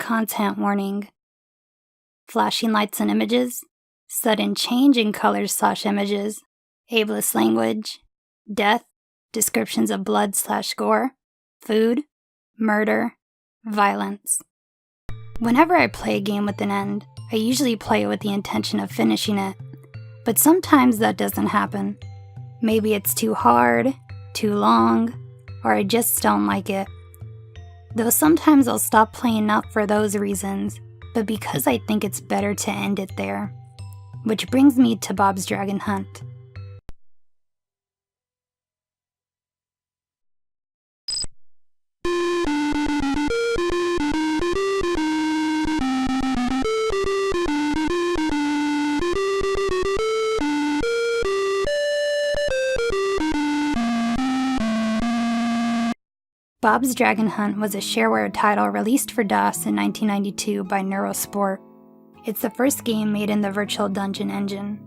Content warning. Flashing lights and images, sudden change in colors/images, ableist language, death, descriptions of blood/gore, food, murder, violence. Whenever I play a game with an end, I usually play it with the intention of finishing it, but sometimes that doesn't happen. Maybe it's too hard, too long, or I just don't like it. Though sometimes I'll stop playing not for those reasons, but because I think it's better to end it there. Which brings me to Bob's Dragon Hunt. Bob's Dragon Hunt was a shareware title released for DOS in 1992 by Neurosport. It's the first game made in the Virtual Dungeon engine.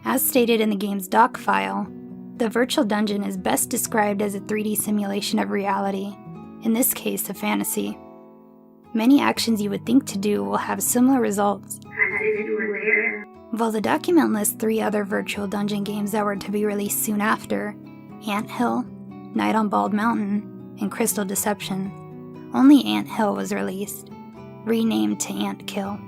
As stated in the game's doc file, the Virtual Dungeon is best described as a 3D simulation of reality, in this case a fantasy. Many actions you would think to do will have similar results. While the document lists 3 other Virtual Dungeon games that were to be released soon after, AntKill, Night on Bald Mountain, and Crystal Deception, only AntKill was released, renamed to AntKill.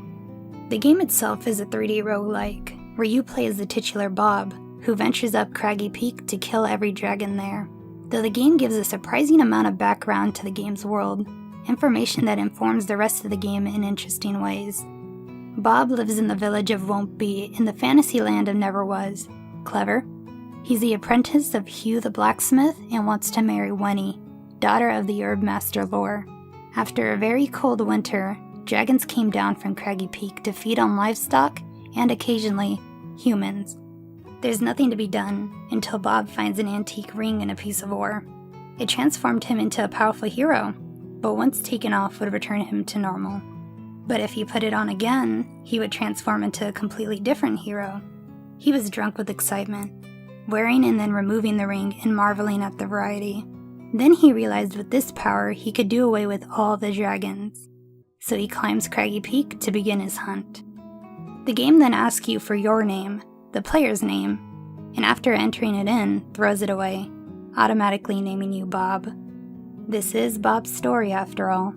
The game itself is a 3D roguelike, where you play as the titular Bob, who ventures up Craggy Peak to kill every dragon there. Though the game gives a surprising amount of background to the game's world, information that informs the rest of the game in interesting ways. Bob lives in the village of Won't Be in the fantasy land of Never Was. Clever. He's the apprentice of Hugh the blacksmith and wants to marry Wenny, daughter of the herb master Lore. After a very cold winter, dragons came down from Craggy Peak to feed on livestock and occasionally humans. There's nothing to be done until Bob finds an antique ring and a piece of ore. It transformed him into a powerful hero, but once taken off would return him to normal. But if he put it on again, he would transform into a completely different hero. He was drunk with excitement, wearing and then removing the ring and marveling at the variety. Then he realized with this power he could do away with all the dragons. So he climbs Craggy Peak to begin his hunt. The game then asks you for your name, the player's name, and after entering it in, throws it away, automatically naming you Bob. This is Bob's story after all.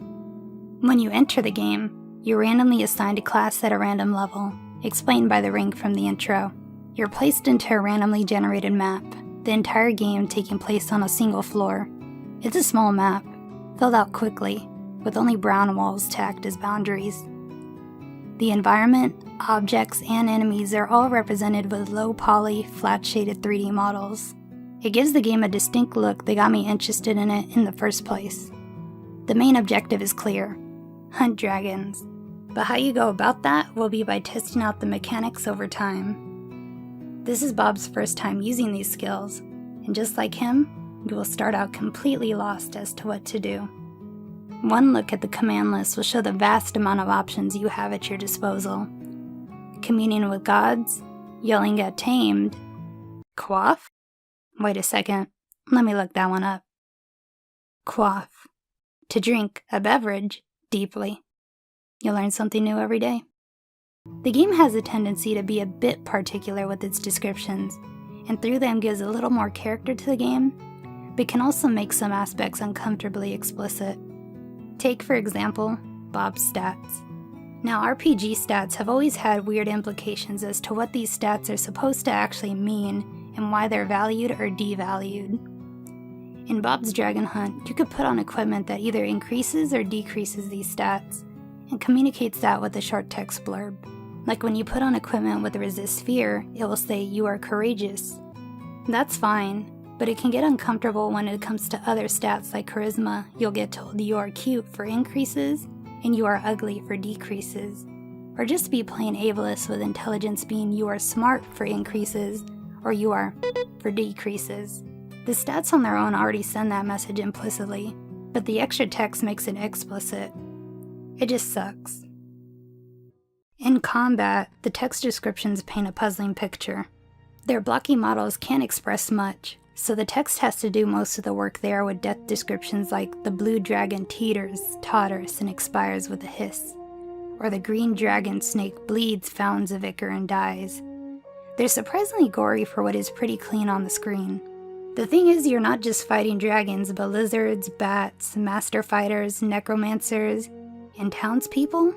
When you enter the game, you're randomly assigned a class at a random level, explained by the ring from the intro. You're placed into a randomly generated map, the entire game taking place on a single floor. It's a small map, filled out quickly, with only brown walls to act as boundaries. The environment, objects, and enemies are all represented with low-poly, flat-shaded 3D models. It gives the game a distinct look that got me interested in it in the first place. The main objective is clear: hunt dragons. But how you go about that will be by testing out the mechanics over time. This is Bob's first time using these skills, and just like him, you will start out completely lost as to what to do. One look at the command list will show the vast amount of options you have at your disposal. Communing with gods, yelling at tamed, quaff? Wait a second, let me look that one up. Quaff. To drink a beverage deeply. You learn something new every day. The game has a tendency to be a bit particular with its descriptions, and through them gives a little more character to the game, but can also make some aspects uncomfortably explicit. Take, for example, Bob's stats. Now, RPG stats have always had weird implications as to what these stats are supposed to actually mean and why they're valued or devalued. In Bob's Dragon Hunt, you could put on equipment that either increases or decreases these stats, and communicates that with a short text blurb. Like when you put on equipment with resist fear, it will say you are courageous. That's fine, but it can get uncomfortable when it comes to other stats like charisma. You'll get told you are cute for increases, and you are ugly for decreases. Or just be plain ableist with intelligence being you are smart for increases, or you are for decreases. The stats on their own already send that message implicitly, but the extra text makes it explicit. It just sucks. In combat, the text descriptions paint a puzzling picture. Their blocky models can't express much, so the text has to do most of the work there with death descriptions like the blue dragon teeters, totters, and expires with a hiss, or the green dragon snake bleeds, founds of ichor, and dies. They're surprisingly gory for what is pretty clean on the screen. The thing is, you're not just fighting dragons, but lizards, bats, master fighters, necromancers, and townspeople?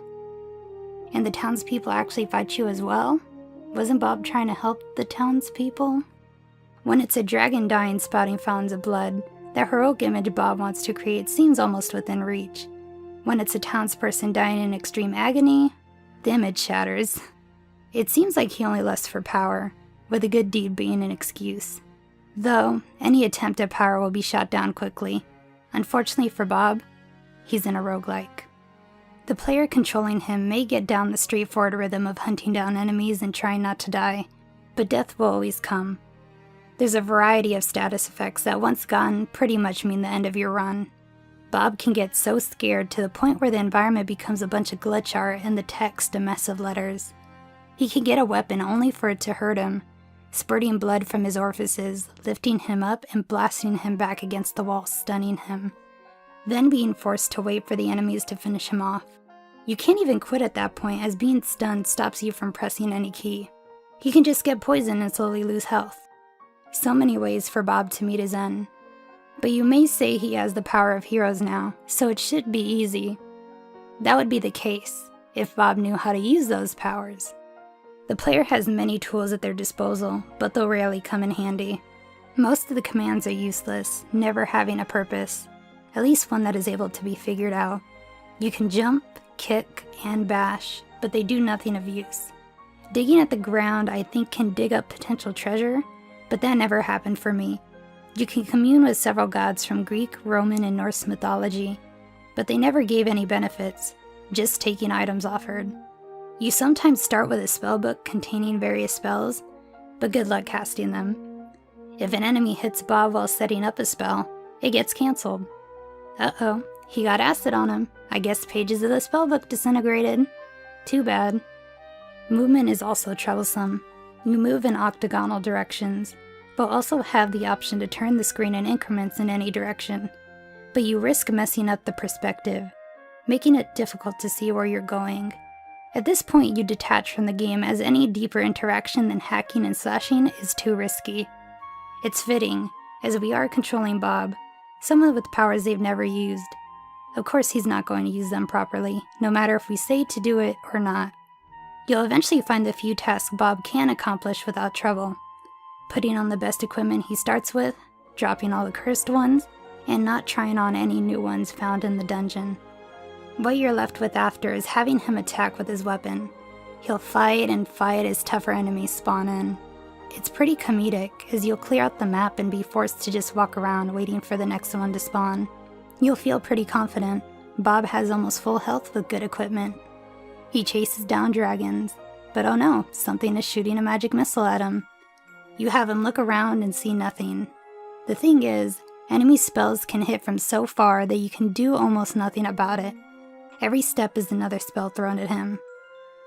And the townspeople actually fight you as well? Wasn't Bob trying to help the townspeople? When it's a dragon dying spouting fountains of blood, that heroic image Bob wants to create seems almost within reach. When it's a townsperson dying in extreme agony, the image shatters. It seems like he only lusts for power, with a good deed being an excuse. Though, any attempt at power will be shot down quickly. Unfortunately for Bob, he's in a roguelike. The player controlling him may get down the straightforward rhythm of hunting down enemies and trying not to die, but death will always come. There's a variety of status effects that once gone pretty much mean the end of your run. Bob can get so scared to the point where the environment becomes a bunch of glitch art and the text a mess of letters. He can get a weapon only for it to hurt him, spurting blood from his orifices, lifting him up and blasting him back against the wall, stunning him, then being forced to wait for the enemies to finish him off. You can't even quit at that point, as being stunned stops you from pressing any key. He can just get poisoned and slowly lose health. So many ways for Bob to meet his end. But you may say he has the power of heroes now, so it should be easy. That would be the case, if Bob knew how to use those powers. The player has many tools at their disposal, but they'll rarely come in handy. Most of the commands are useless, never having a purpose, at least one that is able to be figured out. You can jump, kick, and bash, but they do nothing of use. Digging at the ground, I think, can dig up potential treasure, but that never happened for me. You can commune with several gods from Greek, Roman, and Norse mythology, but they never gave any benefits, just taking items offered. You sometimes start with a spellbook containing various spells, but good luck casting them. If an enemy hits Bob while setting up a spell, it gets cancelled. Uh-oh, he got acid on him. I guess pages of the spellbook disintegrated. Too bad. Movement is also troublesome. You move in octagonal directions, but also have the option to turn the screen in increments in any direction. But you risk messing up the perspective, making it difficult to see where you're going. At this point, you detach from the game, as any deeper interaction than hacking and slashing is too risky. It's fitting, as we are controlling Bob, someone with powers they've never used. Of course he's not going to use them properly, no matter if we say to do it or not. You'll eventually find the few tasks Bob can accomplish without trouble. Putting on the best equipment he starts with, dropping all the cursed ones, and not trying on any new ones found in the dungeon. What you're left with after is having him attack with his weapon. He'll fight and fight as tougher enemies spawn in. It's pretty comedic, as you'll clear out the map and be forced to just walk around waiting for the next one to spawn. You'll feel pretty confident. Bob has almost full health with good equipment. He chases down dragons, but oh no, something is shooting a magic missile at him. You have him look around and see nothing. The thing is, enemy spells can hit from so far that you can do almost nothing about it. Every step is another spell thrown at him.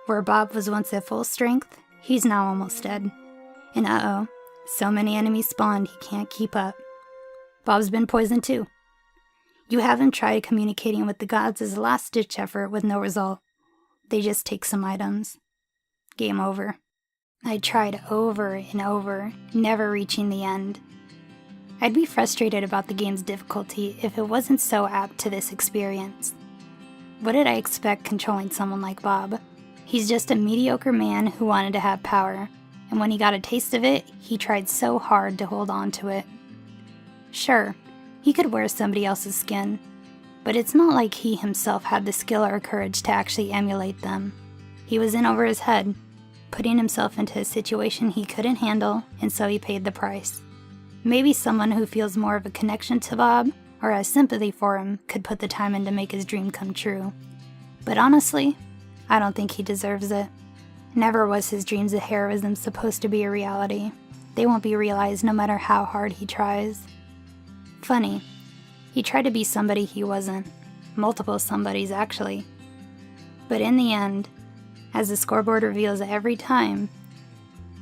Where Bob was once at full strength, he's now almost dead. And uh-oh, so many enemies spawned he can't keep up. Bob's been poisoned too. You have him try communicating with the gods as a last-ditch effort with no result. They just take some items. Game over. I tried over and over, never reaching the end. I'd be frustrated about the game's difficulty if it wasn't so apt to this experience. What did I expect controlling someone like Bob? He's just a mediocre man who wanted to have power, and when he got a taste of it, he tried so hard to hold on to it. Sure, he could wear somebody else's skin, but it's not like he himself had the skill or courage to actually emulate them. He was in over his head, putting himself into a situation he couldn't handle, and so he paid the price. Maybe someone who feels more of a connection to Bob, or has sympathy for him, could put the time in to make his dream come true. But honestly, I don't think he deserves it. Never was his dreams of heroism supposed to be a reality. They won't be realized no matter how hard he tries. Funny, he tried to be somebody he wasn't. Multiple somebodies, actually. But in the end, as the scoreboard reveals every time,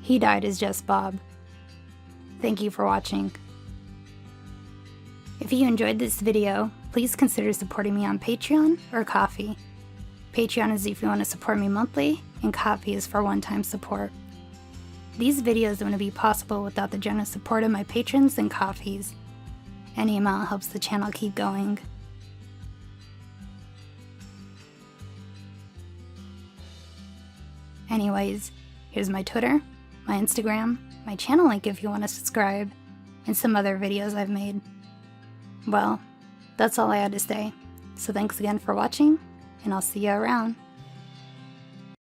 he died as just Bob. Thank you for watching. If you enjoyed this video, please consider supporting me on Patreon or Ko-fi. Patreon is if you want to support me monthly, and Ko-fi is for one-time support. These videos wouldn't be possible without the generous support of my patrons and Ko-fis. Any amount helps the channel keep going. Anyways, here's my Twitter, my Instagram, my channel link if you want to subscribe, and some other videos I've made. Well, that's all I had to say. So thanks again for watching, and I'll see you around.